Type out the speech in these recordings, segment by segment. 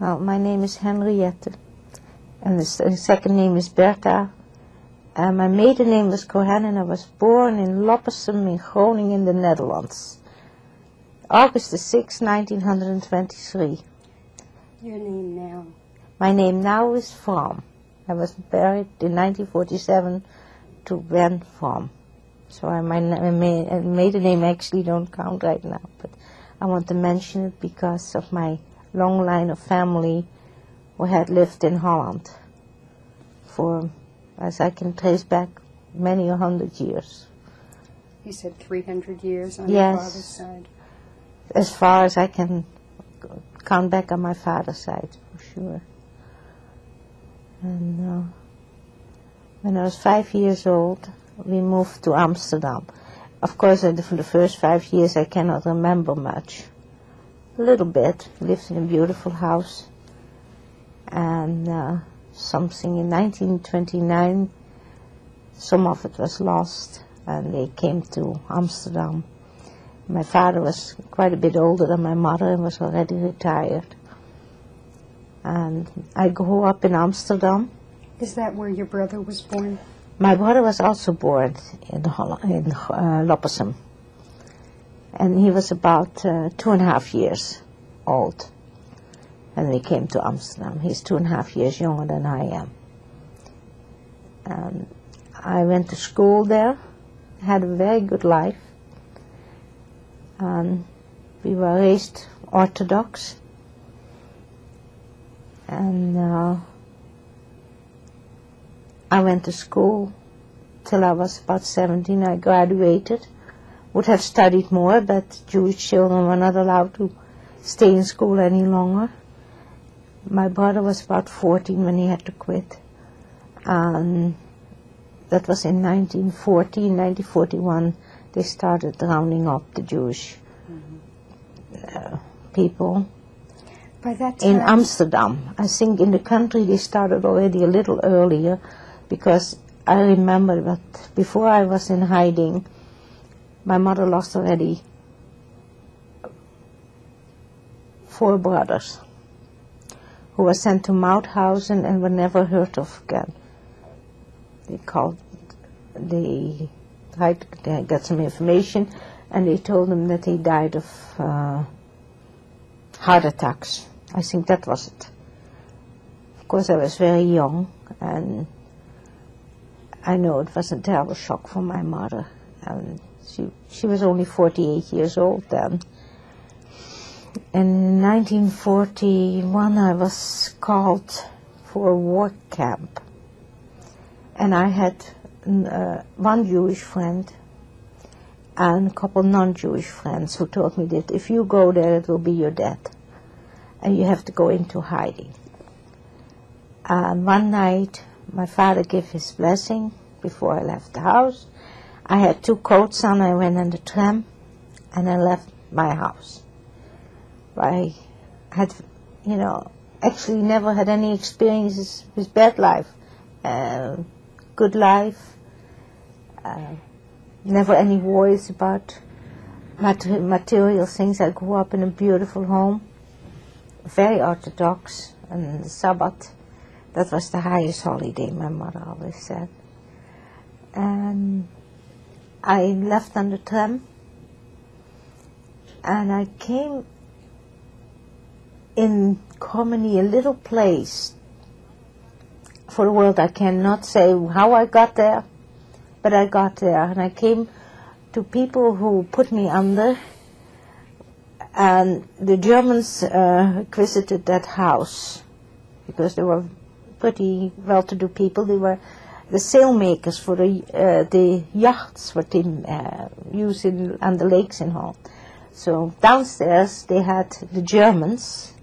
Well, my name is Henriette, and the second name is Bertha. My maiden name was Cohen, and I was born in Loppersum in Groningen in the Netherlands. August the 6th, 1923. Your name now? My name now is From. I was married in 1947 to Ben From. So my maiden name actually don't count right now, but I want to mention it because of my long line of family who had lived in Holland for, as I can trace back, many 100 years. You said 300 years on your father's side? As far as I can count back on my father's side, for sure. And when I was 5 years old, we moved to Amsterdam. Of course, for the first 5 years I cannot remember much. A little bit. Lived in a beautiful house. And something in 1929, some of it was lost, and they came to Amsterdam. My father was quite a bit older than my mother and was already retired. And I grew up in Amsterdam. Is that where your brother was born? My brother was also born in Loppersum. And he was about 2.5 years old. And we came to Amsterdam. He's 2.5 years younger than I am. And I went to school there, had a very good life. And we were raised Orthodox. And I went to school till I was about 17. I graduated. Would have studied more, but Jewish children were not allowed to stay in school any longer. My brother was about 14 when he had to quit. And that was in 1940. In 1941, they started rounding up the Jewish people. By that time, in Amsterdam. I think in the country they started already a little earlier, because I remember that before I was in hiding, my mother lost already 4 brothers who were sent to Mauthausen and were never heard of again. They tried to get some information, and they told them that they died of heart attacks. I think that was it. Of course, I was very young, and I know it was a terrible shock for my mother. And she was only 48 years old then. In 1941, I was called for a war camp. And I had one Jewish friend and a couple non-Jewish friends who told me that if you go there, it will be your death. And you have to go into hiding. And one night, my father gave his blessing before I left the house. I had 2 coats on. I went on the tram, and I left my house. I had, actually never had any experiences with bad life. Good life. Never any worries about material things. I grew up in a beautiful home, very Orthodox, and the Sabbath, that was the highest holiday, my mother always said. And I left on the tram, and I came in Komini, a little place. For the world, I cannot say how I got there, but I got there, and I came to people who put me under, and the Germans visited that house, because they were pretty well-to-do people. They were the sailmakers for the yachts what they use on the lakes in Holland. So downstairs they had the Germans,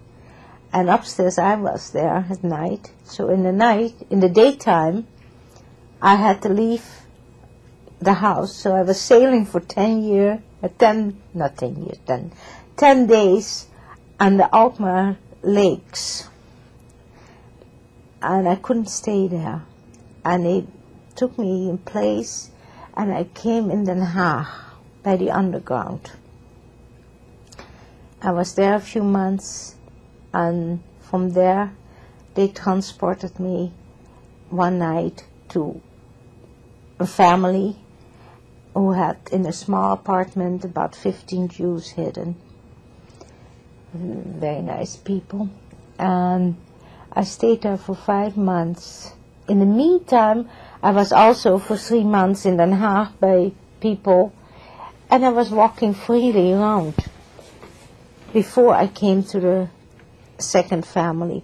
and upstairs I was there at night. So in the daytime, I had to leave the house. So I was sailing for 10 days on the Alkmaar lakes. And I couldn't stay there. And they took me in place, and I came in Den Haag by the underground. I was there a few months, and from there, they transported me one night to a family who had in a small apartment about 15 Jews hidden. Very nice people. And I stayed there for 5 months. In the meantime, I was also for 3 months in Den Haag by people, and I was walking freely around before I came to the second family.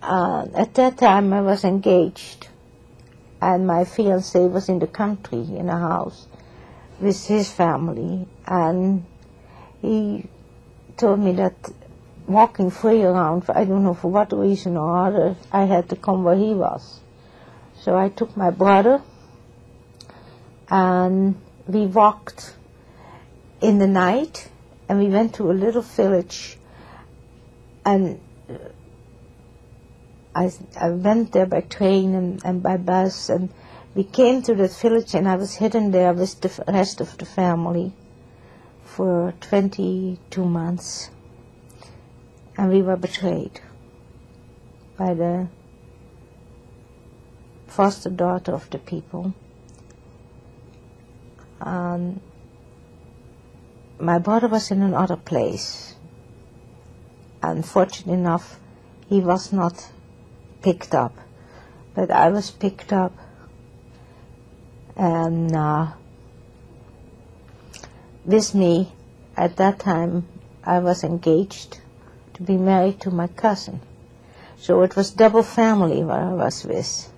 At that time I was engaged, and my fiancé was in the country in a house with his family, and he told me that walking free around, I don't know for what reason or other, I had to come where he was. So I took my brother, and we walked in the night, and we went to a little village, and I went there by train and by bus, and we came to that village, and I was hidden there with the rest of the family for 22 months. And we were betrayed by the foster daughter of the people. My brother was in another place. Unfortunately enough, he was not picked up, but I was picked up, and with me at that time I was engaged to be married to my cousin. So it was double family where I was with.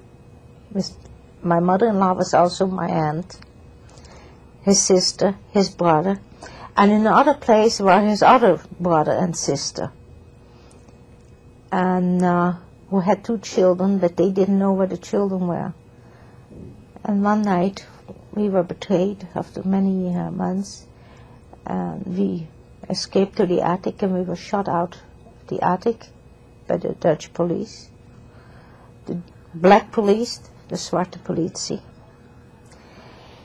My mother-in-law was also my aunt, his sister, his brother, and in the other place were his other brother and sister, and who had 2 children, but they didn't know where the children were. And one night we were betrayed after many months, and we escaped to the attic, and we were shot out of the attic by the Dutch police, the black police, the zwarte politie.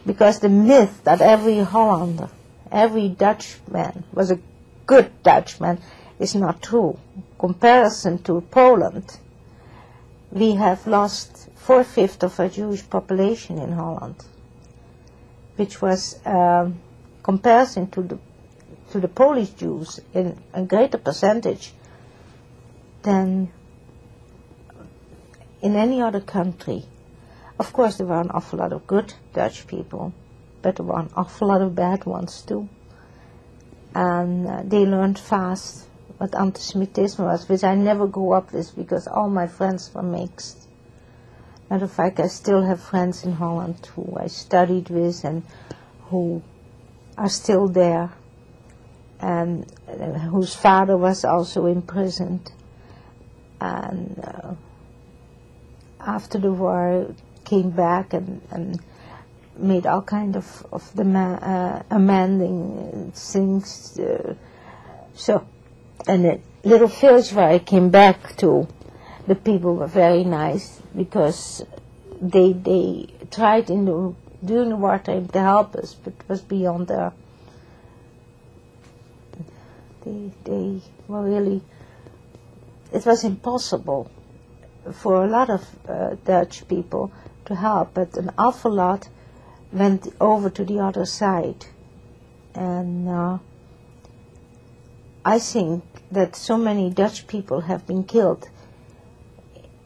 Because the myth that every Hollander, every Dutchman was a good Dutchman is not true. Comparison to Poland, we have lost 4/5 of our Jewish population in Holland, which was comparison to the Polish Jews in a greater percentage than in any other country. Of course, there were an awful lot of good Dutch people, but there were an awful lot of bad ones too. And they learned fast what anti-Semitism was, which I never grew up with because all my friends were mixed. Matter of fact, I still have friends in Holland who I studied with and who are still there, and whose father was also imprisoned. And after the war, came back and made all kind of amending things. And the little village where I came back to, the people were very nice because they tried during the wartime to help us, but it was beyond their. They were really. It was impossible for a lot of Dutch people to help, but an awful lot went over to the other side. And I think that so many Dutch people have been killed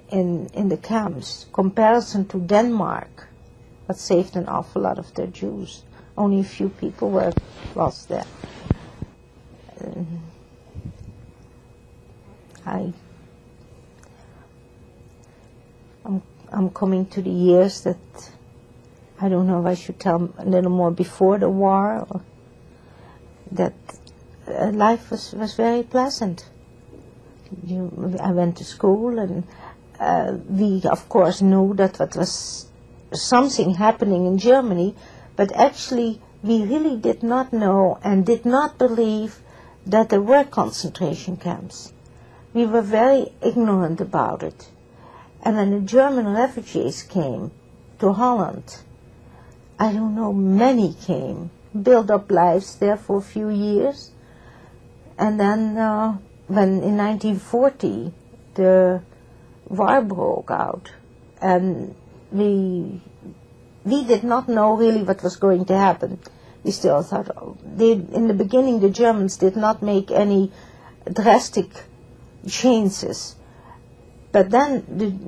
in the camps. Comparison to Denmark, that saved an awful lot of their Jews. Only a few people were lost there. I'm coming to the years that I don't know if I should tell a little more before the war, or that life was very pleasant. I went to school, and we of course knew that what was something happening in Germany, but actually we really did not know and did not believe that there were concentration camps. We were very ignorant about it. And when the German refugees came to Holland, I don't know, many came, built up lives there for a few years, and then when in 1940 the war broke out, and we did not know really what was going to happen. We still thought, in the beginning the Germans did not make any drastic changes. But then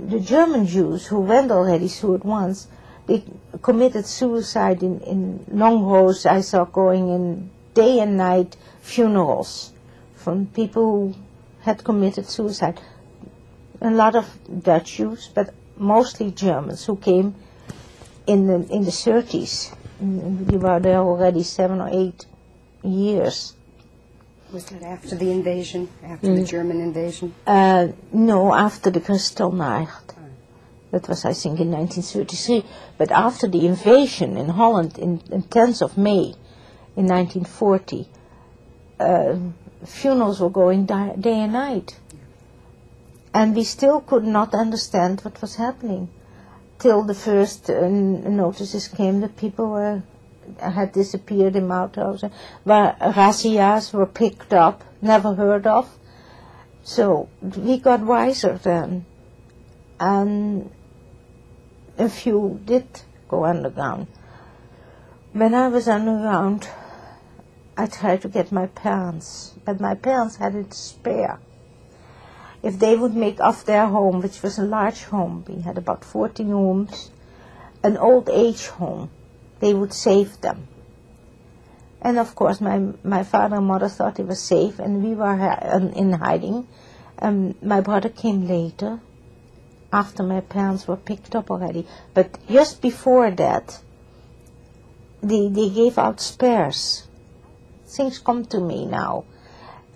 the German Jews who went already through it once, they committed suicide in long rows. I saw going in day and night funerals from people who had committed suicide. A lot of Dutch Jews, but mostly Germans who came in the 30s. We were there already 7 or 8 years. Was that after the invasion, after the German invasion? No, after the Kristallnacht. That was, I think, in 1933. But after the invasion in Holland, in 10th of May, in 1940, funerals were going day and night. And we still could not understand what was happening till the first notices came that people had disappeared in Mauthausen, where razzias were picked up, never heard of. So we got wiser then. And a few did go underground. When I was underground, I tried to get my parents, but my parents had it spare. If they would make off their home, which was a large home, we had about 14 rooms, an old age home, they would save them. And of course my father and mother thought it was safe, and we were in hiding. My brother came later, after my parents were picked up already. But just before that, they gave out spares. Things come to me now.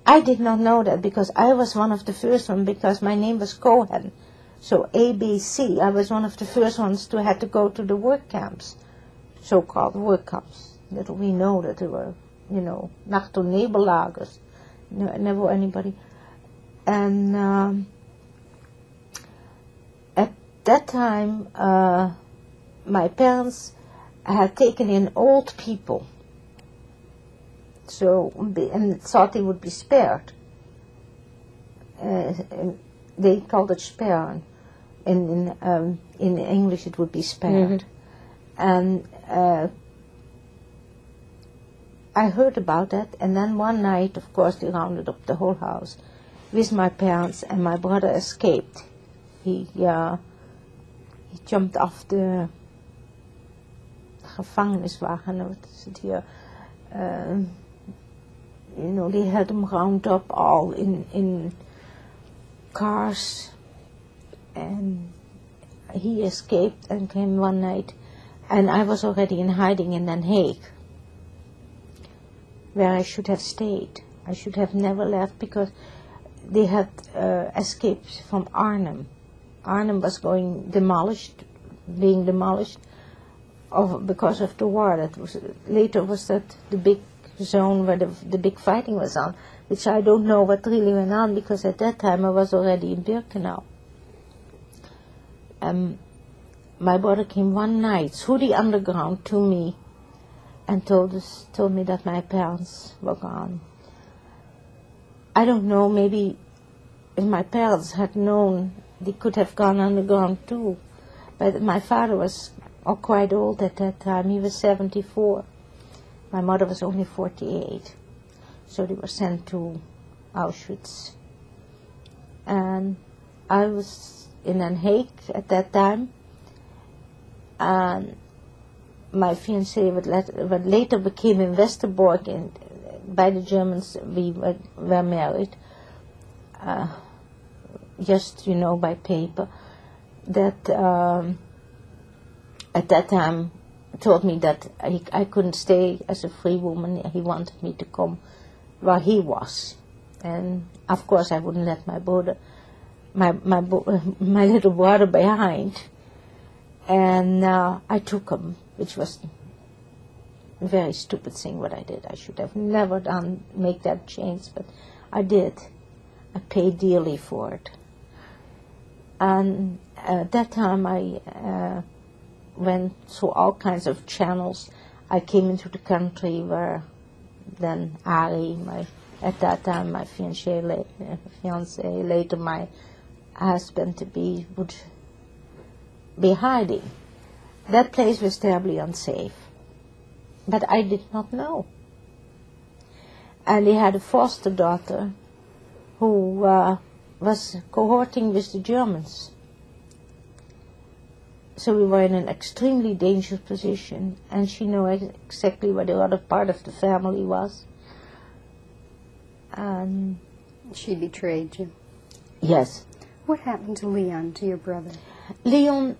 I did not know that because I was one of the first ones, because my name was Cohen. So ABC, I was one of the first ones to have to go to the work camps, so-called work camps. That we know that there were, Nacht- und Nebellagers. Never anybody. And at that time, my parents had taken in old people. So, and thought they would be spared. They called it sparen. In English it would be spared. Mm-hmm. And I heard about that, and then one night, of course, they rounded up the whole house with my parents, and my brother escaped. He jumped off the gevangeniswagen, what is it here? They had them round up all in cars, and he escaped and came one night, and I was already in hiding in Den Haag, where I should have stayed. I should have never left, because they had escaped from Arnhem. Arnhem was being demolished because of the war. That was later was that the big zone where the big fighting was on, which I don't know what really went on, because at that time I was already in Birkenau. My brother came one night through the underground to me and told me that my parents were gone. I don't know, maybe if my parents had known, they could have gone underground too. But my father was quite old at that time. He was 74. My mother was only 48. So they were sent to Auschwitz. And I was in Den Haag at that time. And my fiancé, what later became in Westerbork, and by the Germans we were married, just, by paper, that at that time told me that I couldn't stay as a free woman. He wanted me to come where he was. And of course I wouldn't let my brother, my little brother behind. And I took him, which was a very stupid thing what I did. I should have never make that change, but I did. I paid dearly for it. And at that time I went through all kinds of channels. I came into the country where then Ari, my At that time, my fiancé, later my husband-to-be, would be hiding. That place was terribly unsafe. But I did not know. And he had a foster daughter who was cohorting with the Germans. So we were in an extremely dangerous position, and she knew exactly where the other part of the family was. And she betrayed you. Yes. What happened to Leon, to your brother? Leon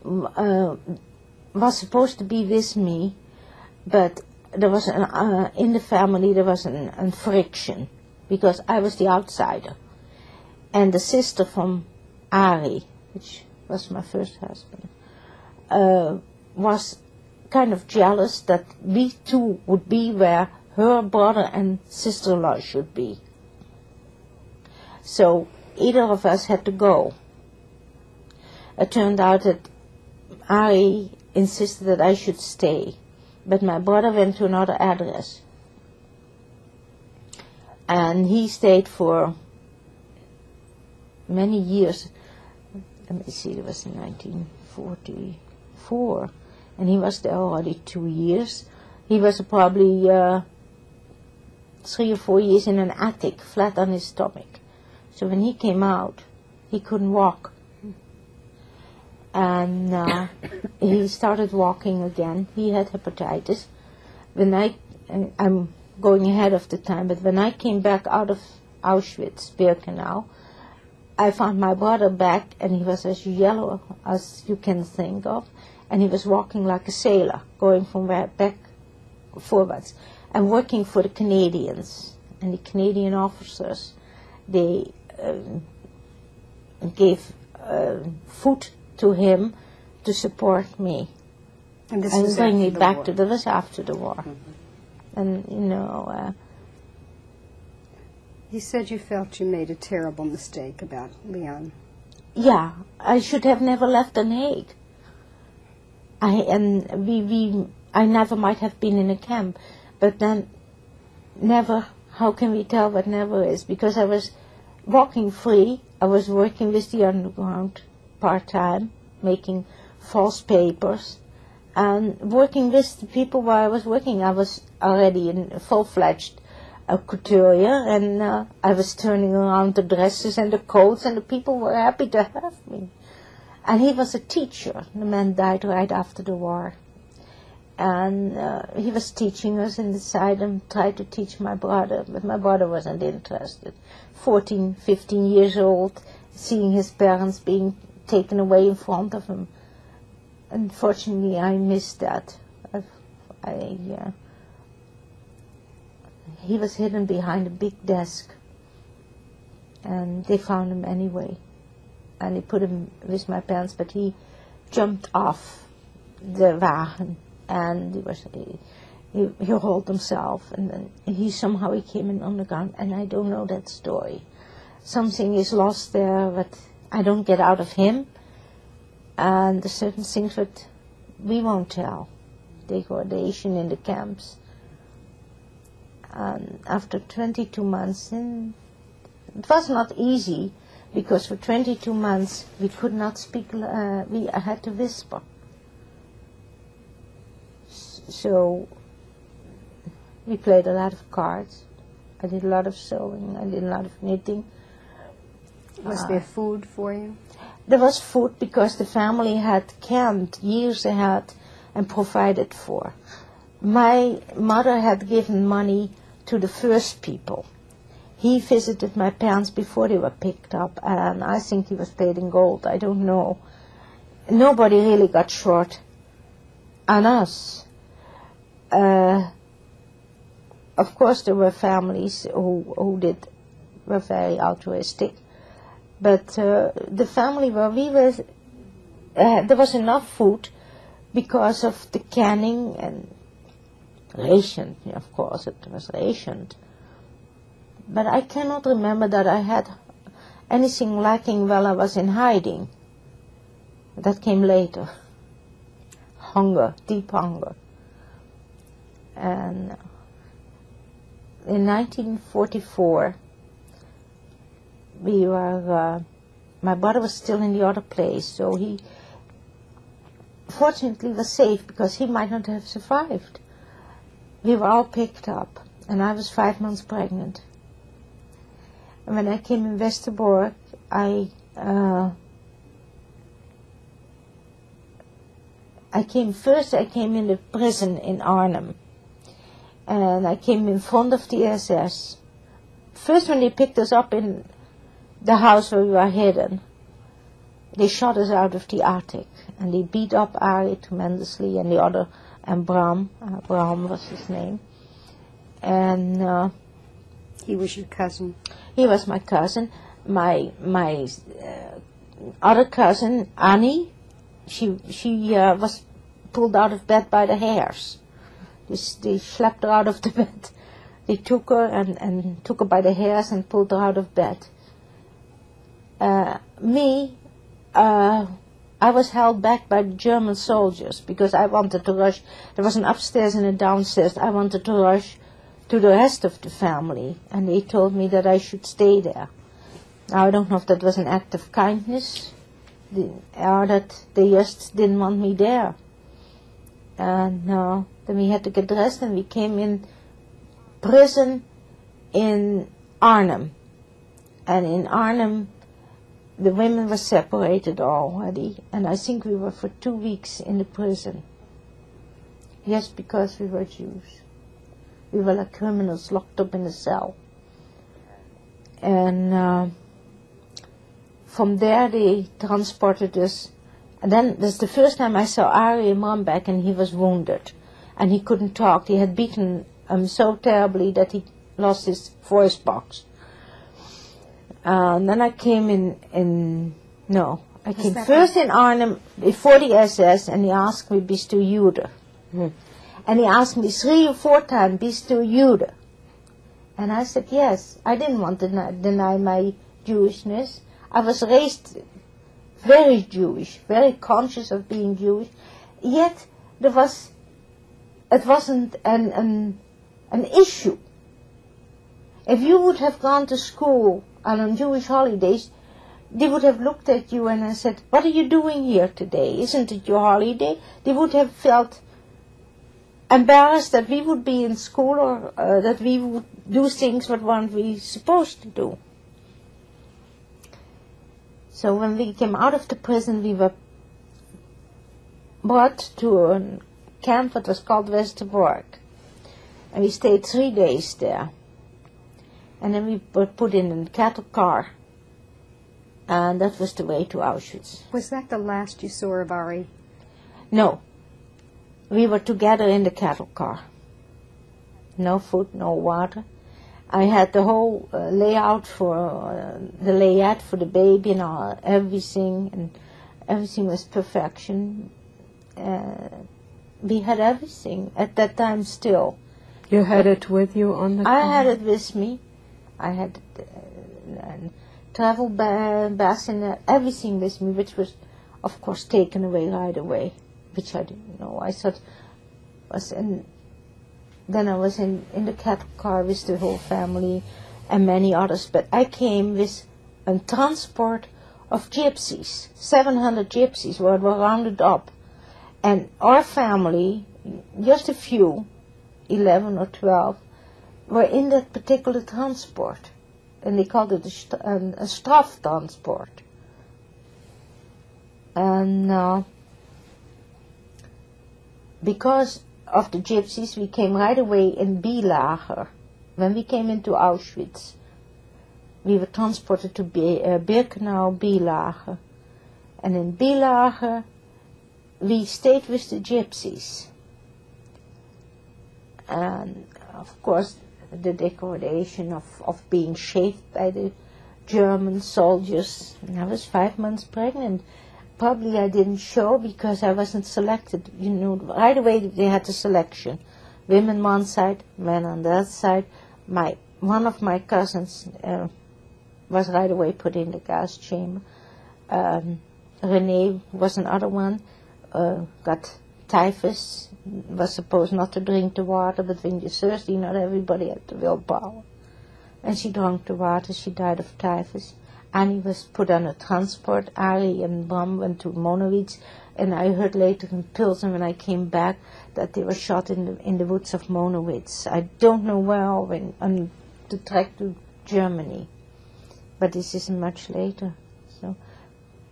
was supposed to be with me, but there was in the family there was a friction, because I was the outsider, and the sister from Ari, which was my first husband, was kind of jealous that we two would be where her brother and sister-in-law should be. So either of us had to go. It turned out that Ari insisted that I should stay, but my brother went to another address. And he stayed for many years. Let me see, it was in 1944, and he was there already 2 years. He was probably 3 or 4 years in an attic, flat on his stomach. So when he came out, he couldn't walk. And he started walking again. He had hepatitis. I'm going ahead of the time, but when I came back out of Auschwitz, Birkenau, I found my brother back, and he was as yellow as you can think of, and he was walking like a sailor, going from back forwards, and working for the Canadians. And the Canadian officers, they gave food to him to support me. And this and was bring me after the back war. to this after the war. Mm-hmm. And, You said you felt you made a terrible mistake about Leon. Yeah, I should have never left The Hague. I never might have been in a camp, but then never, how can we tell what never is? Because I was walking free, I was working with the underground part-time, making false papers, and working with the people where I was working. I was already in full-fledged couturier, and I was turning around the dresses and the coats, and the people were happy to have me. And he was a teacher. The man died right after the war. And he was teaching us inside and tried to teach my brother, but my brother wasn't interested. 14, 15 years old, seeing his parents being taken away in front of him. Unfortunately, I missed that. He was hidden behind a big desk, and they found him anyway. And they put him with my parents, but he jumped off the wagon, and he hurled himself, and then he came in on the ground, and I don't know that story. Something is lost there, but I don't get out of him, and there's certain things that we won't tell. Degradation in the camps. And after 22 months, it was not easy, because for 22 months we could not speak, we had to whisper. So we played a lot of cards. I did a lot of sewing. I did a lot of knitting. Was there food for you? There was food because the family had camped years ahead and provided for. My mother had given money to the first people. He visited my parents before they were picked up, and I think he was paid in gold. I don't know. Nobody really got short on us. Of course, there were families who were very altruistic, but the family where we were, there was enough food because of the canning and rationed. Of course, it was rationed. But I cannot remember that I had anything lacking while I was in hiding. That came later. Hunger, deep hunger. And in 1944, we were, my brother was still in the other place, so he fortunately was safe because he might not have survived. We were all picked up, and I was 5 months pregnant. And when I came in Westerbork, I came in the prison in Arnhem. And I came in front of the SS. First, when they picked us up in the house where we were hidden, they shot us out of the attic. And they beat up Ari tremendously, and the other, and Bram was his name. And he was your cousin. He was my cousin. My other cousin, Annie, she was pulled out of bed by the hairs. They schlepped her out of the bed. They took her and took her by the hairs and pulled her out of bed. I was held back by the German soldiers because I wanted to rush. There was an upstairs and a downstairs. I wanted to rush to the rest of the family, and they told me that I should stay there. Now, I don't know if that was an act of kindness or that they just didn't want me there. And then we had to get dressed, and we came in prison in Arnhem. And in Arnhem, the women were separated already, and I think we were for 2 weeks in the prison. Yes, because we were Jews. We were like criminals locked up in a cell. And from there they transported us. And then that's the first time I saw Ari and Mom back, and he was wounded. And he couldn't talk. He had beaten him so terribly that he lost his voice box. And then I came I came first in Arnhem before the SS, and he asked me, bist du Jude? And he asked me 3 or 4 times, bist du Jude? And I said, yes. I didn't want to deny my Jewishness. I was raised very Jewish, very conscious of being Jewish. Yet it wasn't an issue. If you would have gone to school on Jewish holidays, they would have looked at you and said, what are you doing here today? Isn't it your holiday? They would have felt embarrassed that we would be in school, or that we would do things what weren't we supposed to do. So when we came out of the prison, we were brought to a camp that was called Westerbork. And we stayed 3 days there. And then we were put in a cattle car. And that was the way to Auschwitz. Was that the last you saw of Ari? No. We were together in the cattle car. No food, no water. I had the whole layout for the layette for the baby and all, everything, and everything was perfection. We had everything at that time still. You had it with you on the car? I had it with me. I had travel bus and everything with me, which was, of course, taken away right away, which I didn't know. I thought was in. Then I was in the cattle car with the whole family and many others. But I came with a transport of gypsies. 700 gypsies were rounded up. And our family, just a few, 11 or 12, were in that particular transport. And they called it a straf transport. And because of the gypsies, we came right away in B-lager. When we came into Auschwitz, we were transported to Birkenau B-lager. And in B-lager, we stayed with the gypsies. And, of course, the degradation of being shaved by the German soldiers. And I was 5 months pregnant. Probably I didn't show because I wasn't selected. You know, right away they had the selection. Women one side, men on the other side. One of my cousins was right away put in the gas chamber. Renee was another one, got typhus, was supposed not to drink the water, but when you're thirsty, not everybody had the willpower. And she drank the water, she died of typhus. Annie was put on a transport. Ari and Bram went to Monowitz, and I heard later in Pilsen when I came back that they were shot in the woods of Monowitz. I don't know where, on the track to Germany, but this is much later. So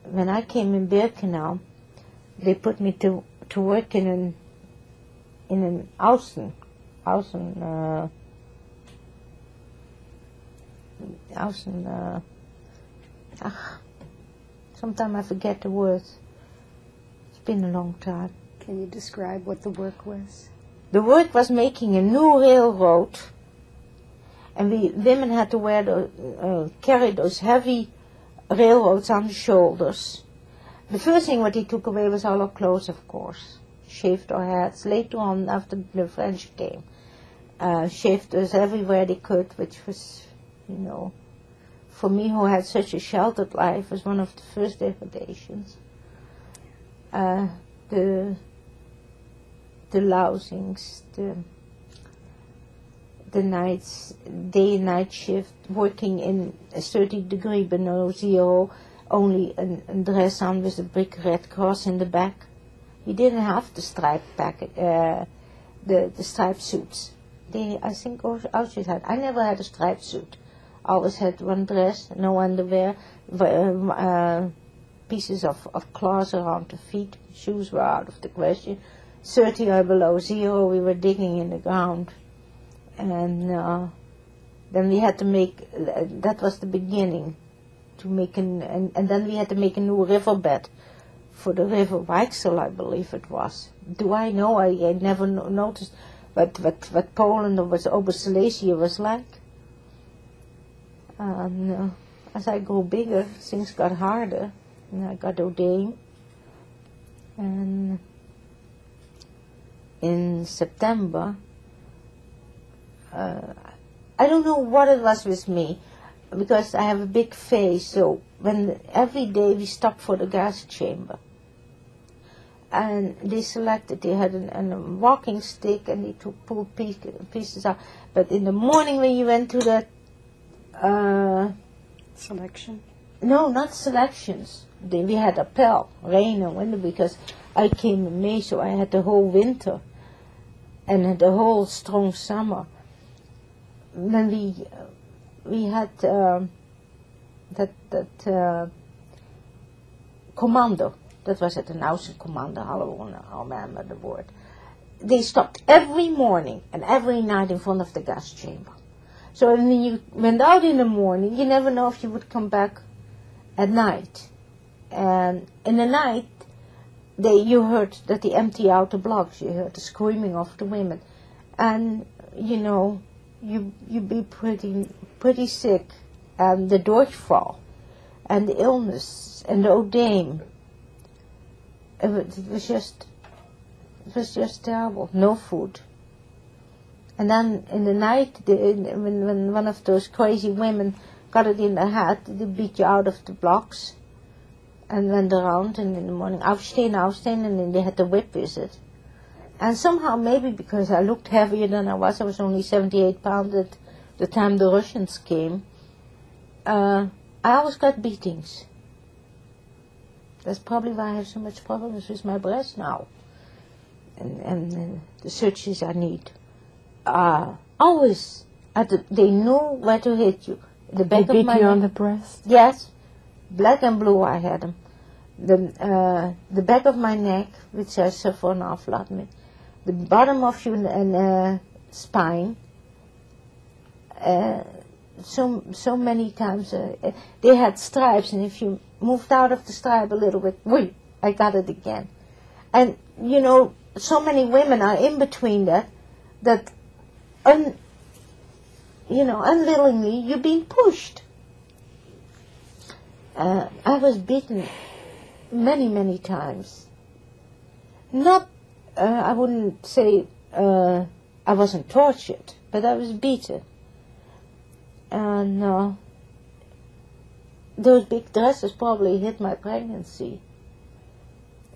when I came in Birkenau, they put me to work in an Außen, sometimes I forget the words. It's been a long time. Can you describe what the work was? The work was making a new railroad, and we women had to carry those heavy railroads on the shoulders. The first thing what they took away was all our clothes, of course. Shaved our heads. Later on, after the French came, shaved us everywhere they could, which was, for me who had such a sheltered life, was one of the first degradations. The lousings, the nights, day and night shift, working in a 30-degree below zero, only a dress on with a big red cross in the back. We didn't have the striped the striped suits. I think Auschwitz had. I never had a striped suit. I always had one dress, no underwear, pieces of cloth around the feet. Shoes were out of the question. 30 or below zero, we were digging in the ground. And then we had to make, that was the beginning, to make and then we had to make a new riverbed for the river Weichsel, I believe it was. Do I know? I never noticed what Poland or what Obersilesia was like. As I grew bigger, things got harder, and I got ordained. And in September, I don't know what it was with me, because I have a big face, so every day we stopped for the gas chamber. And they had a walking stick, and they pulled pieces out. But in the morning when you went to that... Selection? No, not selections. We had appel, rain and winter, because I came in May, so I had the whole winter and the whole strong summer. When we had that commando, that was at the Außen commando, I remember the word. They stopped every morning and every night in front of the gas chamber. So when you went out in the morning, you never know if you would come back at night. And in the night, you heard that they empty out the blocks. You heard the screaming of the women. And, you'd be pretty sick. And the Durchfall, and the illness, and the oedeme. It was just terrible. No food. And then in the night, when one of those crazy women got it in their head, they beat you out of the blocks and went around, and in the morning, aufstehen, and then they had the whip with it. And somehow, maybe because I looked heavier than I was only 78 pounds at the time the Russians came, I always got beatings. That's probably why I have so much problems with my breast now, and the surgeries I need. Always, they knew where to hit you. The back they of my beat you neck. on the breast? Yes, black and blue I had them. The back of my neck, which I suffer an awful lot with. The bottom of your spine. So many times they had stripes, and if you moved out of the stripe a little bit, wait, I got it again. And so many women are in between that unwillingly you're being pushed. I was beaten many times. Not, I wouldn't say I wasn't tortured, but I was beaten. And those big dresses probably hid my pregnancy.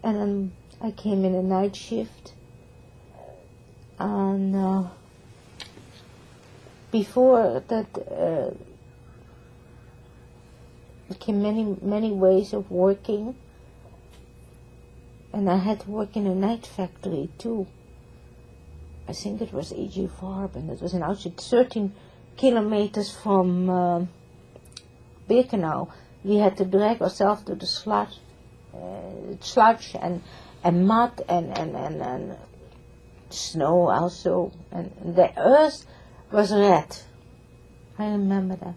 And then I came in a night shift, and before that became many ways of working, and I had to work in a night factory too. I think it was A.G. Farben. It was in Auschwitz, 13 kilometers from Birkenau. We had to drag ourselves to the sludge and mud and snow also. And the earth was red. I remember that.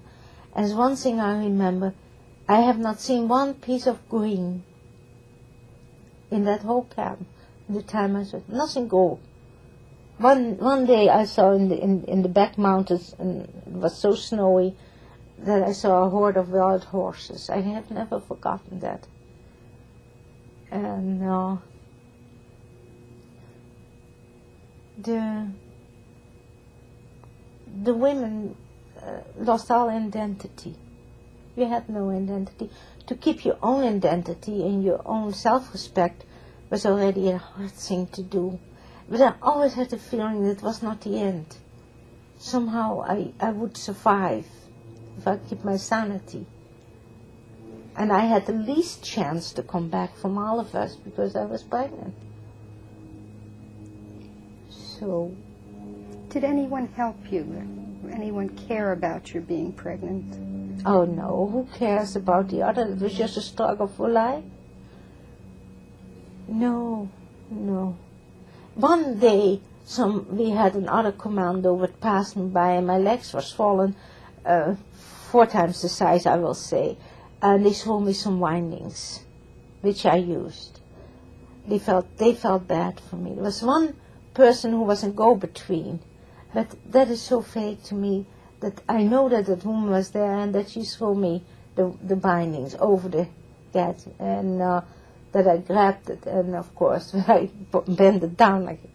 As one thing I remember, I have not seen one piece of green in that whole camp. The time I said nothing gold. One day I saw in the back mountains, and it was so snowy that I saw a horde of wild horses. I have never forgotten that. And the women lost all identity. You had no identity. To keep your own identity and your own self-respect was already a hard thing to do. But I always had the feeling that it was not the end. Somehow I would survive if I keep my sanity. And I had the least chance to come back from all of us because I was pregnant. So, did anyone help you? Anyone care about your being pregnant? Oh no, who cares about the other? It was just a struggle for life. No. One day, we had another commando with passing by, and my legs were swollen, 4 times the size, I will say. And they showed me some windings, which I used. They felt bad for me. There was one person who was a go-between, but that is so fake to me that I know that woman was there and that she showed me the bindings over the cat, and that I grabbed it, and of course I bent it down like it.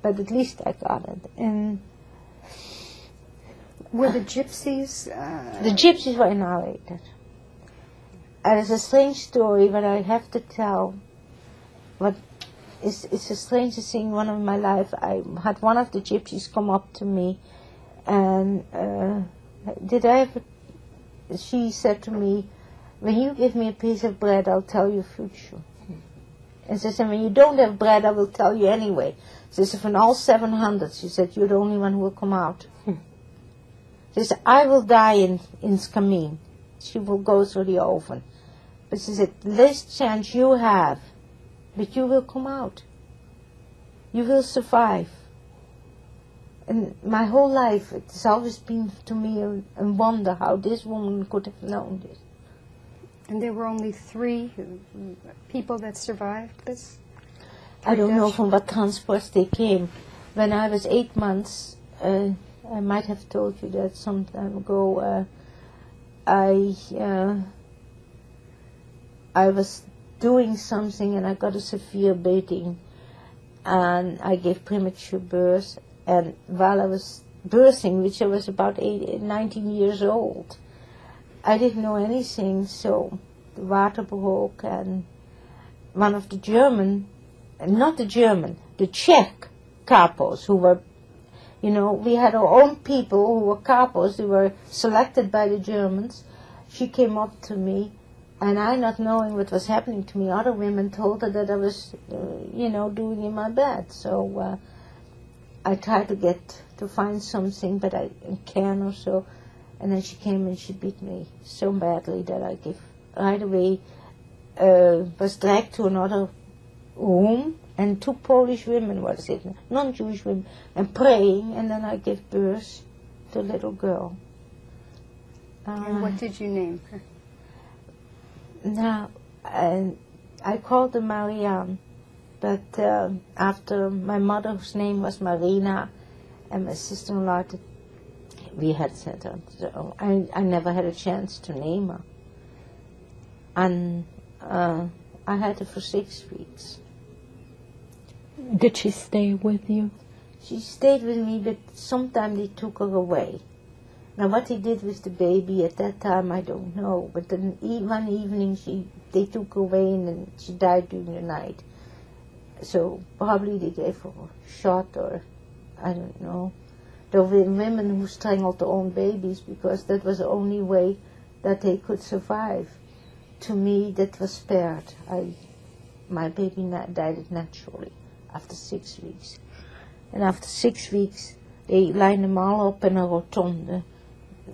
But at least I got it. And were the gypsies? The gypsies were annihilated. And it's a strange story, but I have to tell. But it's the strangest thing. One of my life, I had one of the gypsies come up to me, and she said to me, "When you give me a piece of bread, I'll tell your future." And she said, "When you don't have bread, I will tell you anyway." She said, "From all 700, she said, you're the only one who will come out." She said, "I will die in Skamin." She will go through the oven. But she said, "The least chance you have, but you will come out. You will survive." And my whole life, it's always been to me a wonder how this woman could have known this. And there were only 3 people that survived this? I don't know from what transports they came. When I was 8 months, I might have told you that some time ago, I was doing something and I got a severe bleeding, and I gave premature birth, and while I was birthing, which I was about 19 years old, I didn't know anything, so the water broke, and one of the the Czech capos who were, we had our own people who were capos, who were selected by the Germans. She came up to me, and I, not knowing what was happening to me, other women told her that I was, doing in my bed. So I tried to find something, but I can't or so. And then she came and she beat me so badly that I right away was dragged to another room, and 2 Polish women were sitting, non-Jewish women, and praying, and then I gave birth to a little girl. And what did you name her? Now, I called her Marianne, but after my mother, whose name was Marina, and my sister-in-law, we had said her. So I never had a chance to name her. And I had her for 6 weeks. Did she stay with you? She stayed with me, but sometimes they took her away. Now, what they did with the baby at that time, I don't know. But then one evening, they took her away, and then she died during the night. So probably they gave her a shot, or I don't know. There were women who strangled their own babies because that was the only way that they could survive. To me, that was spared. My baby died naturally after 6 weeks. And after 6 weeks, they lined them all up in a rotonde.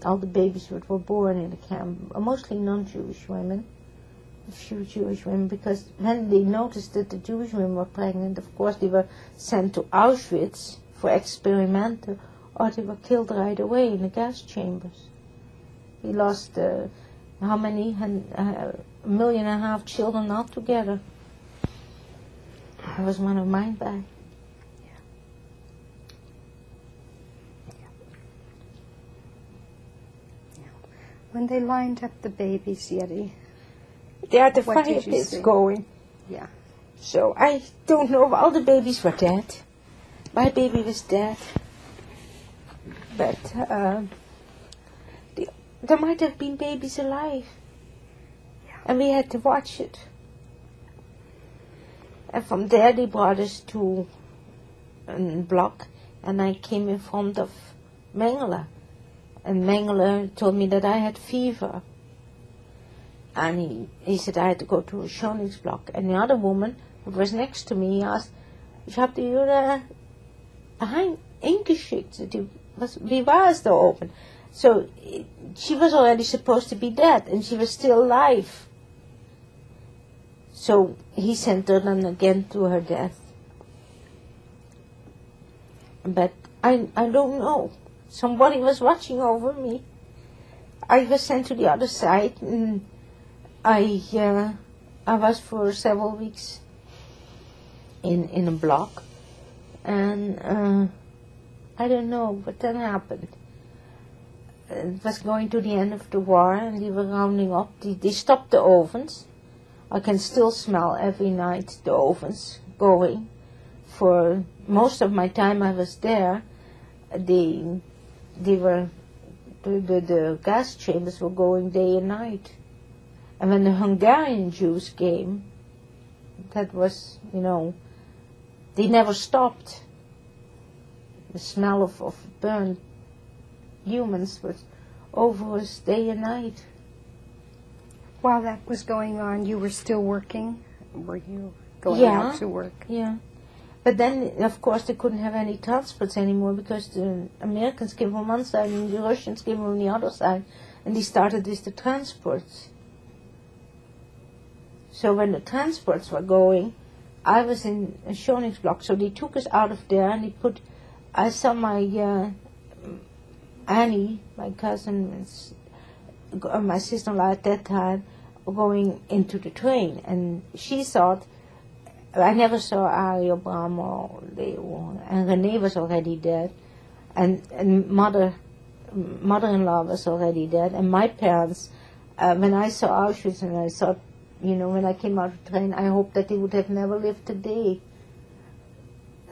All the babies that were born in the camp, mostly non-Jewish women, a few Jewish women, because when they noticed that the Jewish women were pregnant, of course they were sent to Auschwitz for experimental, or they were killed right away in the gas chambers. We lost, how many? 1.5 million children altogether. That was one of mine back. When they lined up the babies, Yeti, There the what fire did you pits see? going. Yeah. So I don't know, all the babies were dead. My baby was dead. But there might have been babies alive. And we had to watch it. And from there they brought us to a block, and I came in front of Mengele. And Mengele told me that I had fever. And he said I had to go to a Schonigsblock. And the other woman who was next to me asked, ich habe die Jura eingeschickt. Wie war es da oben? So she was already supposed to be dead, and she was still alive. So he sent her then again to her death. But I don't know. Somebody was watching over me. I was sent to the other side, and I was for several weeks in a block, and I don't know what then happened. It was going to the end of the war, and they were rounding up. They stopped the ovens. I can still smell every night the ovens going. For most of my time I was there, the gas chambers were going day and night. And when the Hungarian Jews came, that was, they never stopped. The smell of burned humans was over us day and night. While that was going on, you were still working? Were you going out to work? Yeah. But then, of course, they couldn't have any transports anymore because the Americans came from one side and the Russians came from the other side. And they started with the transports. So when the transports were going, I was in a Schonigsblock. So they took us out of there, and I saw my Annie, my cousin, my sister-in-law at that time, going into the train. And she thought, I never saw Ari or Bram or Leo, and René was already dead, and mother-in-law was already dead, and my parents, when I saw Auschwitz, and I thought, when I came out of the train, I hoped that they would have never lived a day.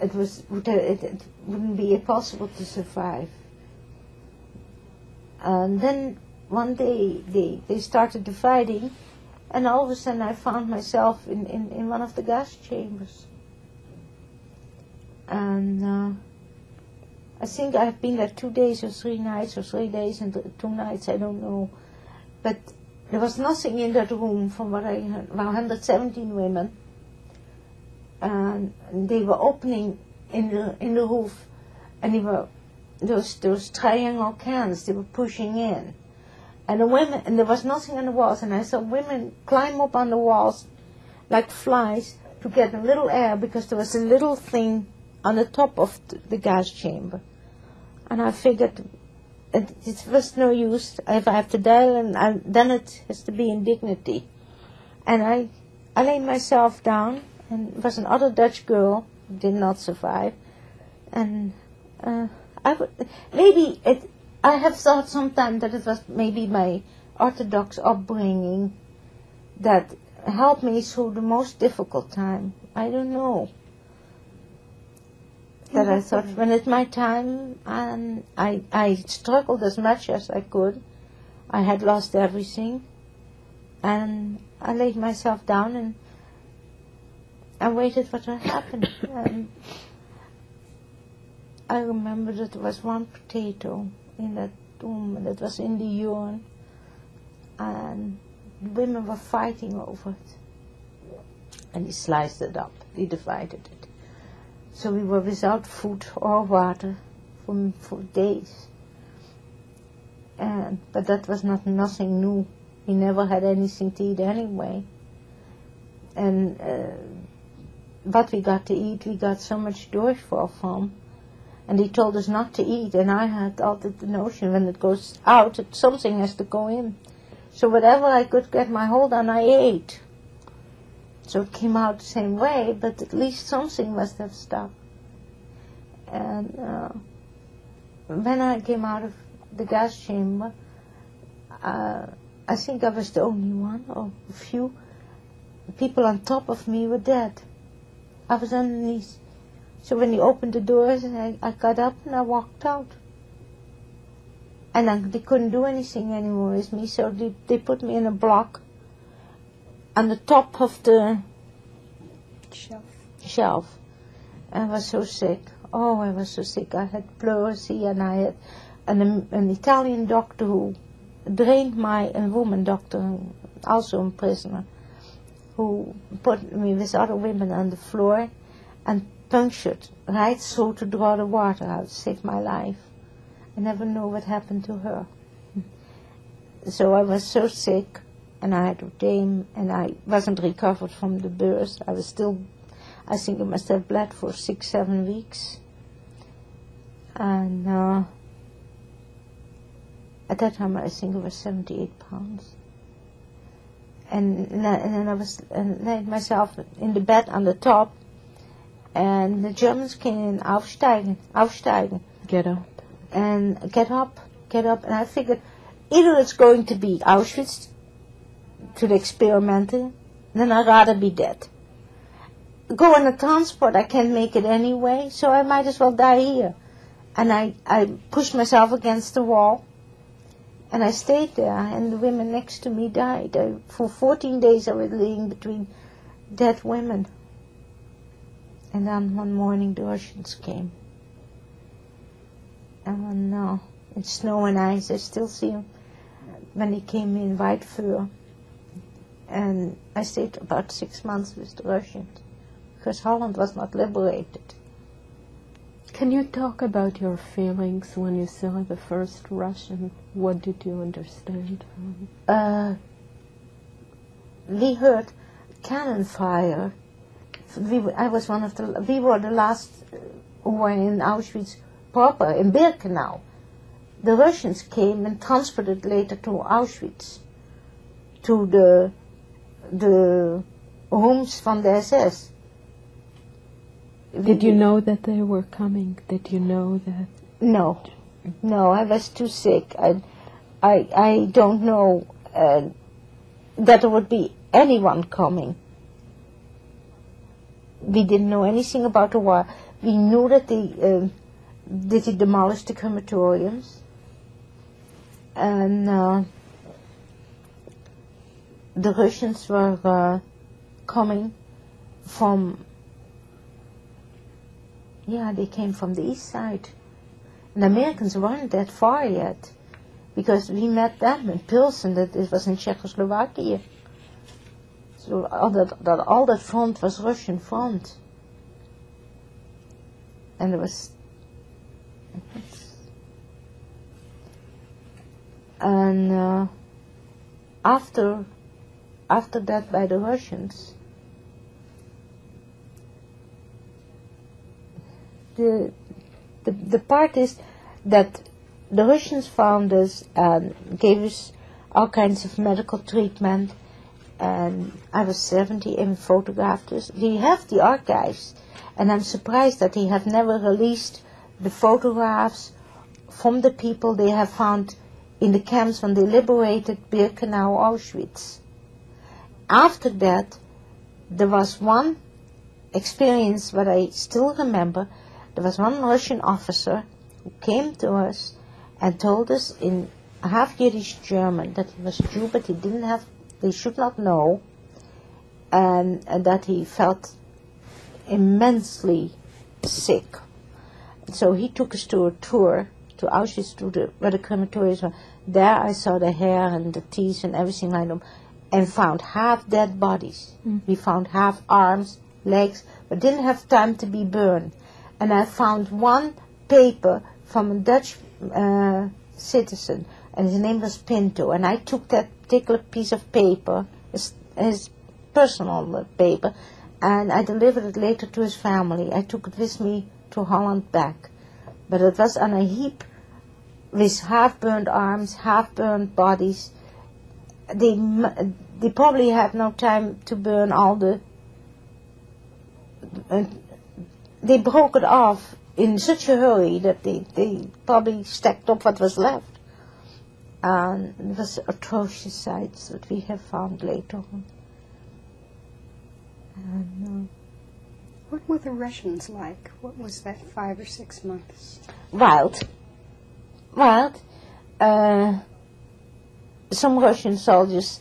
It wouldn't be possible to survive. And then one day they started the fighting, and all of a sudden I found myself in one of the gas chambers. And I think I've been there 2 days or 3 nights, or 3 days and 2 nights, I don't know. But there was nothing in that room from what I heard. 117 women. And they were opening in the roof, and they were those triangle cans they were pushing in. And the women, and there was nothing on the walls, and I saw women climb up on the walls like flies to get a little air, because there was a little thing on the top of the gas chamber. And I figured it was no use. If I have to die, then it has to be in dignity. And I laid myself down, and it was another Dutch girl who did not survive. And I have thought sometimes that it was maybe my Orthodox upbringing that helped me through the most difficult time. I don't know. That I thought, when it's my time, and I struggled as much as I could. I had lost everything, and I laid myself down, and waited what would happen. And I remember that there was one potato in that room, and it was in the urine, and women were fighting over it. And he sliced it up, he divided it. So we were without food or water for days. But that was nothing new. We never had anything to eat anyway. And what we got to eat, we got so much Durchfall from. And he told us not to eat, and I had all the notion when it goes out, that something has to go in. So whatever I could get my hold on, I ate. So it came out the same way, but at least something must have stuck. And when I came out of the gas chamber, I think I was the only one, or a few people on top of me were dead. I was underneath. So when he opened the doors, I got up and I walked out. And then they couldn't do anything anymore with me, so they put me in a block on the top of the shelf. I was so sick. Oh, I was so sick. I had pleurisy, and I had an Italian doctor who drained a woman doctor, also a prisoner, who put me with other women on the floor and punctured right through to draw the water out, save my life. I never know what happened to her. So I was so sick, and I had a dame, and I wasn't recovered from the burst. I was still, I think I must have bled for 6-7 weeks. And at that time I think I was 78 pounds. And then I was laid myself in the bed on the top, and the Germans came in, aufsteigen. Get up. And get up. And I figured, either it's going to be Auschwitz, to the experimenting, then I'd rather be dead. Go on a transport, I can't make it anyway, so I might as well die here. And I pushed myself against the wall, and I stayed there, and the women next to me died. For 14 days I was laying between dead women. And then one morning the Russians came. And in snow and ice, I still see them when they came in white fur. And I stayed about 6 months with the Russians, because Holland was not liberated. Can you talk about your feelings when you saw the first Russian? What did you understand? We heard cannon fire. We were the last who were in Auschwitz proper, in Birkenau. The Russians came and transported later to Auschwitz, to the homes from the SS. Did you know that they were coming? Did you know that? No, I was too sick. I don't know that there would be anyone coming. We didn't know anything about the war. We knew that they demolished the crematoriums, and the Russians were coming from. Yeah, they came from the east side. And the Americans weren't that far yet, because we met them in Pilsen, that it was in Czechoslovakia. So all that front was Russian front. And it was... And after that by the Russians, the part is that the Russians found us and gave us all kinds of medical treatment, and I was 70 and photographed us. We have the archives, and I'm surprised that they have never released the photographs from the people they have found in the camps when they liberated Birkenau, Auschwitz. After that, there was one experience that I still remember. There was one Russian officer who came to us and told us in half Yiddish German that he was a Jew, but they should not know, and that he felt immensely sick. So he took us to a tour to Auschwitz, where the crematoriums were. There I saw the hair and the teeth and everything like that, and found half dead bodies. We found half arms, legs, but didn't have time to be burned. And I found one paper from a Dutch citizen, and his name was Pinto. And I took that particular piece of paper, his personal paper, and I delivered it later to his family. I took it with me to Holland back. But it was on a heap with half-burned arms, half-burned bodies. They probably had no time to burn all the... they broke it off in such a hurry that they probably stacked up what was left. And it was atrocious sights that we have found later on. And, what were the Russians like? What was that 5 or 6 months? Wild. Some Russian soldiers,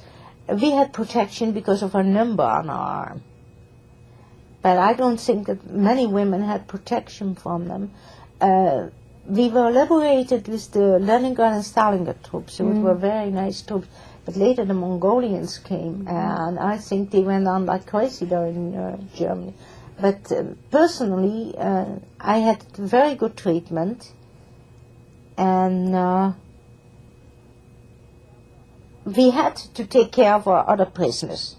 we had protection because of our number on our arm. But I don't think that many women had protection from them. We were liberated with the Leningrad and Stalingrad troops, which were very nice troops. But later the Mongolians came, and I think they went on like crazy there in Germany. But personally, I had very good treatment, and we had to take care of our other prisoners.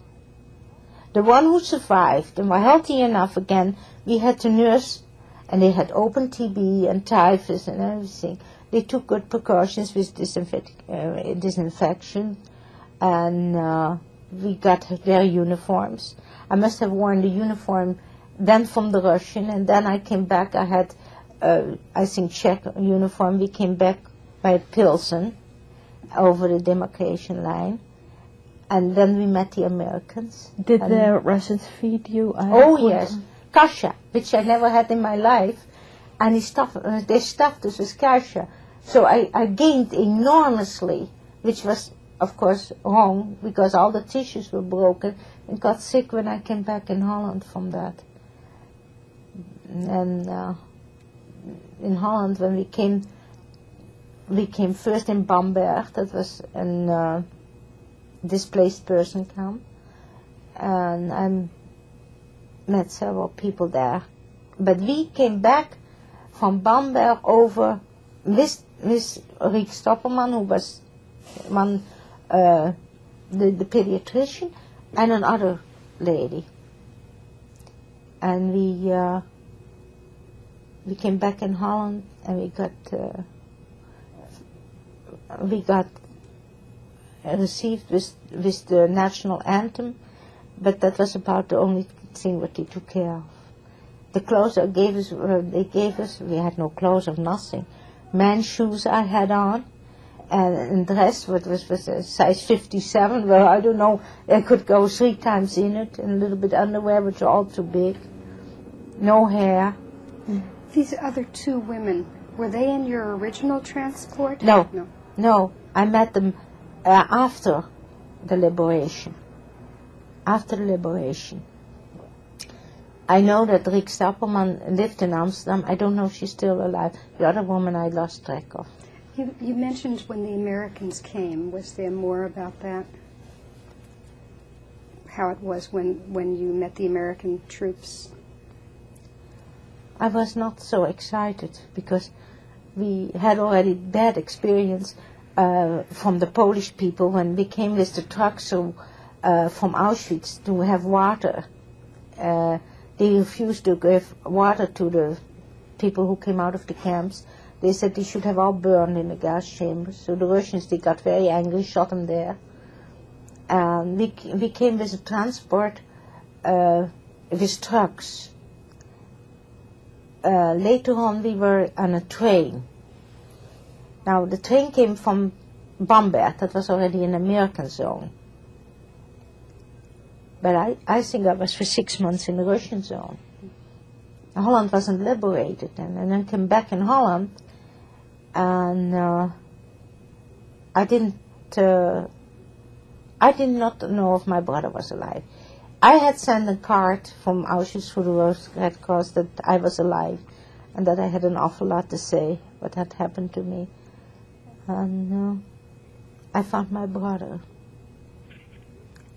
The one who survived and were healthy enough again, we had to nurse, and they had open TB and typhus and everything. They took good precautions with disinfection, and we got their uniforms. I must have worn the uniform then from the Russian, and then I came back. I had, I think, Czech uniform. We came back by Pilsen over the demarcation line, and then we met the Americans. Did the Russians feed you? Oh yes, kasha, which I never had in my life, and they stuffed us with kasha. So I gained enormously, which was, of course, wrong, because all the tissues were broken, and got sick when I came back in Holland from that. And in Holland, when we came first in Bamberg, that was a displaced person camp, and I met several people there. But we came back from Bamberg over with Rick Stopperman, who was the pediatrician, and another lady. And we came back in Holland, and we got received with the national anthem, but that was about the only thing what they took care of. The clothes they gave us, we had no clothes of nothing. Men's shoes I had on, and dress, what was a size 57, well, I don't know, I could go 3 times in it, and a little bit underwear, which are all too big. No hair. These other 2 women, were they in your original transport? No. I met them after the liberation. After the liberation. I know that Rick Stapelman lived in Amsterdam. I don't know if she's still alive. The other woman I lost track of. You mentioned when the Americans came. Was there more about that? How it was when you met the American troops? I was not so excited because we had already bad experience from the Polish people when we came with the trucks from Auschwitz to have water. They refused to give water to the people who came out of the camps. They said they should have all burned in the gas chambers. So the Russians, they got very angry, shot them there. And we came with a transport with trucks. Later on, we were on a train. Now, the train came from Bamberg. That was already an American zone. But I think I was for 6 months in the Russian zone. Holland wasn't liberated then. And then came back in Holland, and I did not know if my brother was alive. I had sent a card from Auschwitz for the Red Cross that I was alive and that I had an awful lot to say what had happened to me. And I found my brother,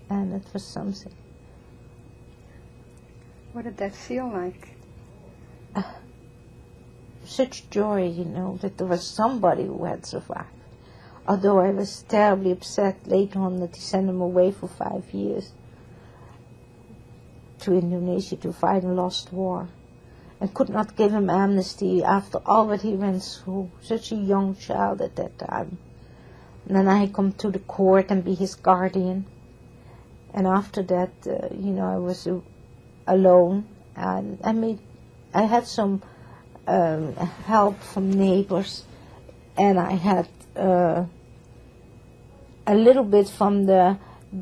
and it was something. What did that feel like? Such joy, that there was somebody who had survived. Although I was terribly upset later on that he sent him away for 5 years to Indonesia to fight a lost war, and could not give him amnesty after all that he went through. Such a young child at that time. And then I had come to the court and be his guardian. And after that, I was alone, and I had some help from neighbors, and I had a little bit from the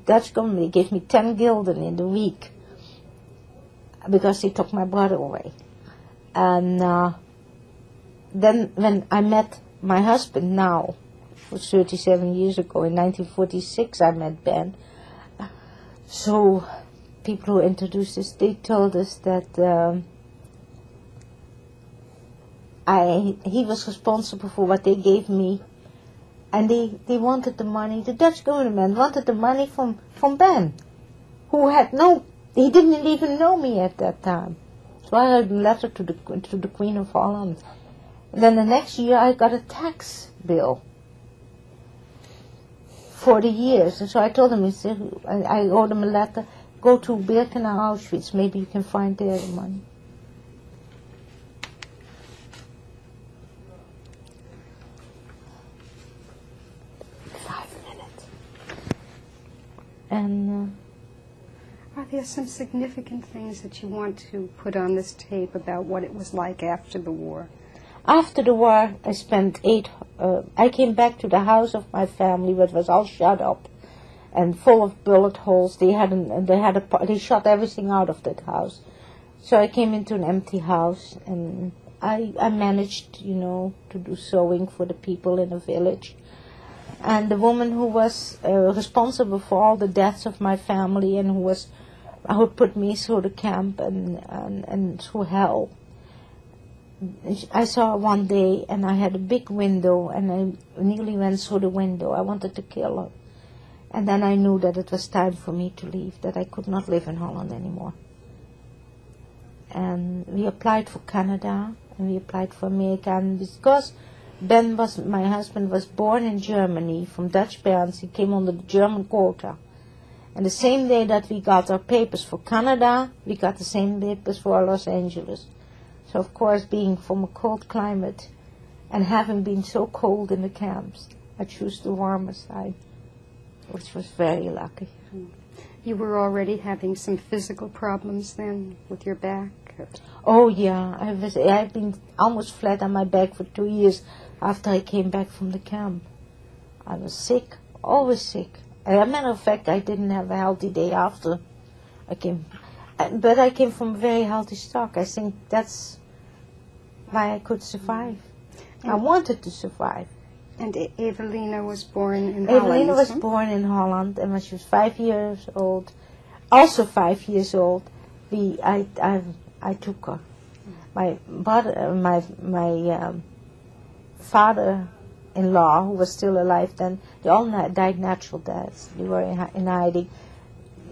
Dutch government. They gave me 10 gulden in the week because they took my brother away. And then when I met my husband now, it was 37 years ago, in 1946 I met Ben. So people who introduced us, they told us that he was responsible for what they gave me, and they wanted the money. The Dutch government wanted the money from Ben, who had he didn't even know me at that time. So I wrote a letter to the Queen of Holland. And then the next year I got a tax bill for the years. And so I told him, I wrote him a letter, go to Birkenau, Auschwitz, maybe you can find there the money. And are there some significant things that you want to put on this tape about what it was like after the war? After the war, I spent I came back to the house of my family, but was all shut up and full of bullet holes. They shot everything out of that house. So I came into an empty house, and I managed, to do sewing for the people in the village. And the woman who was responsible for all the deaths of my family and who put me through the camp and through hell, I saw her one day, and I had a big window, and I nearly went through the window. I wanted to kill her. And then I knew that it was time for me to leave, that I could not live in Holland anymore. And we applied for Canada, and we applied for America, and because my husband was born in Germany from Dutch parents, he came under the German quota. And the same day that we got our papers for Canada, we got the same papers for Los Angeles. So of course, being from a cold climate and having been so cold in the camps, I chose the warmer side, which was very lucky. You were already having some physical problems then with your back? Oh yeah, I've been almost flat on my back for 2 years after I came back from the camp. I was sick, always sick. As a matter of fact, I didn't have a healthy day after I came. But I came from very healthy stock. I think that's why I could survive. I wanted to survive. And Evelina was born in Holland? Evelina was born in Holland, and when she was 5 years old, also 5 years old, I took her. My father-in-law, who was still alive then, they all died natural deaths. They were in hiding.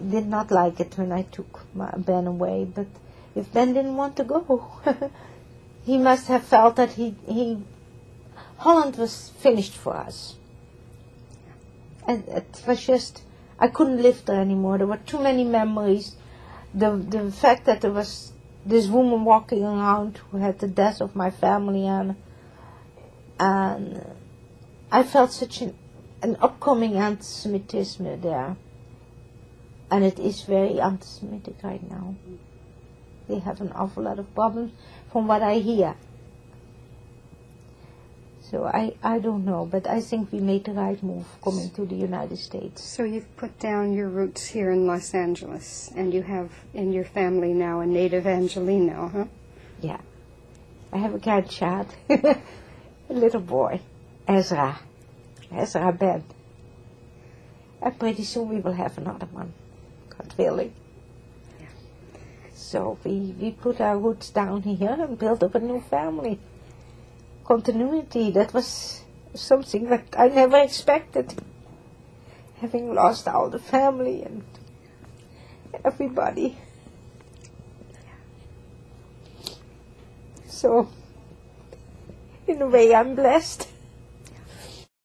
Did not like it when I took Ben away, but if Ben didn't want to go, he must have felt that Holland was finished for us. And it was just, I couldn't live there anymore. There were too many memories. The fact that there was this woman walking around who had the death of my family, and I felt such an upcoming anti-Semitism there. And it is very anti-Semitic right now. They have an awful lot of problems from what I hear. So I don't know, but I think we made the right move coming to the United States. So you've put down your roots here in Los Angeles, and you have in your family now a native Angelino, huh? Yeah. I have a grandchild, a little boy, Ezra Ben. And pretty soon we will have another one, God willing. So we put our roots down here and built up a new family. Continuity, that was something that I never expected. Having lost all the family and everybody. So, in a way, I'm blessed.